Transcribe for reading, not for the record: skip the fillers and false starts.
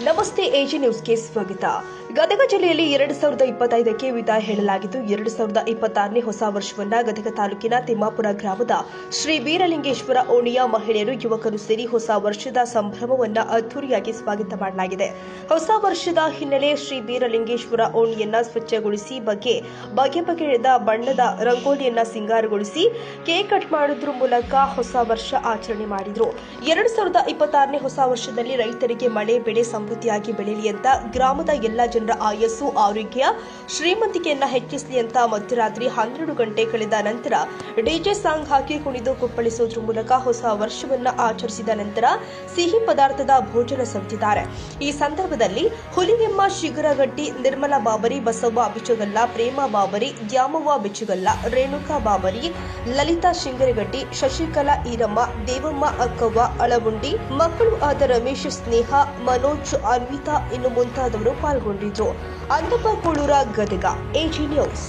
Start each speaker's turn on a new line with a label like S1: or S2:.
S1: ನಮಸ್ತೆ ಎಜಿ ನ್ಯೂಸ್ಗೆ ಸ್ವಾಗತ. ಗದಗ ಜಿಲ್ಲೆಯಲ್ಲಿ 2025ಕ್ಕೆ ವಿದಾಯ ಹೇಳಲಾಗಿದ್ದು 2026ನೇ ಹೊಸ ವರ್ಷವನ್ನ ಗದಗ ತಾಲೂಕಿನ ತಿಮ್ಮಾಪುರ ಗ್ರಾಮದ ಶ್ರೀ ಬೀರಲಿಂಗೇಶ್ವರ ಓಣಿಯ ಮಹಿಳೆಯರು ಯುವಕರು ಸೇರಿ ಹೊಸ ವರ್ಷದ ಸಂಭ್ರಮವನ್ನ ಅದ್ದೂರಿಯಾಗಿ ಸ್ವಾಗತ ಮಾಡಲಾಗಿದೆ. ಹೊಸ ವರ್ಷದ ಹಿನ್ನೆಲೆ ಶ್ರೀ ಬೀರಲಿಂಗೇಶ್ವರ ಓಣಿಯನ್ನ ಸ್ವಚ್ಛಗೊಳಿಸಿ ಬಗೆ ಬಗೆಯ ಬಣ್ಣದ ರಂಗೋಲಿಯನ್ನ ಸಿಂಗಾರಗೊಳಿಸಿ ಕೇಕ್ ಕಟ್ ಮಾಡುವುದರ ಮೂಲಕ ಹೊಸ ವರ್ಷ ಆಚರಣೆ ಮಾಡಿದ್ರು. 2026ನೇ ಹೊಸ ವರ್ಷದಲ್ಲಿ ರೈತರಿಗೆ ಮಳೆ ಬೆಳೆ ಸಮೃದ್ಧಿಯಾಗಿ ಬೆಳೆಯಲಿ ಅಂತ ಗ್ರಾಮದ ಎಲ್ಲಾ ಜನರ ಆಯಸ್ಸು ಆರೋಗ್ಯ ಶ್ರೀಮಂತಿಕೆಯನ್ನ ಹೆಚ್ಚಿಸಲಿ ಅಂತ ಮಧ್ಯರಾತ್ರಿ 12 ಗಂಟೆ ಕಳೆದ ನಂತರ ಡಿಜೆ ಸಾಂಗ್ ಹಾಕಿ ಕುಣಿದು ಕುಪ್ಪಳಿಸುವುದರ ಮೂಲಕ ಹೊಸ ವರ್ಷವನ್ನ ಆಚರಿಸಿದ ನಂತರ ಸಿಹಿ ಪದಾರ್ಥದ ಭೋಜನ ಸವಿದಿದ್ದಾರೆ. ಈ ಸಂದರ್ಭದಲ್ಲಿ ಹುಲಿಗೆಮ್ಮ ಶಿಗರಗಟ್ಟಿ, ನಿರ್ಮಲಾ ಬಾಬರಿ, ಬಸವ್ವ ಬಿಚ್ಚಗಲ್ಲ, ಪ್ರೇಮ ಬಾಬರಿ, ದ್ಯಾಮವ್ವ ಬಿಚ್ಚಗಲ್ಲ, ರೇಣುಕಾ ಬಾಬರಿ, ಲಲಿತಾ ಶಿಂಗರಗಟ್ಟಿ, ಶಶಿಕಲಾ ಈರಮ್ಮ, ದೇವಮ್ಮ ಅಕ್ಕವ್ವ ಅಳವುಂಡಿ, ಮಕ್ಕಳು ಆದ ರಮೇಶ್, ಸ್ನೇಹ, ಮನೋಜ್, ಅನ್ವಿತಾ ಇನ್ನು ಮುಂತಾದವರು ಪಾಲ್ಗೊಂಡಿದ್ರು. Andappa Koolura, Gadag, AG news.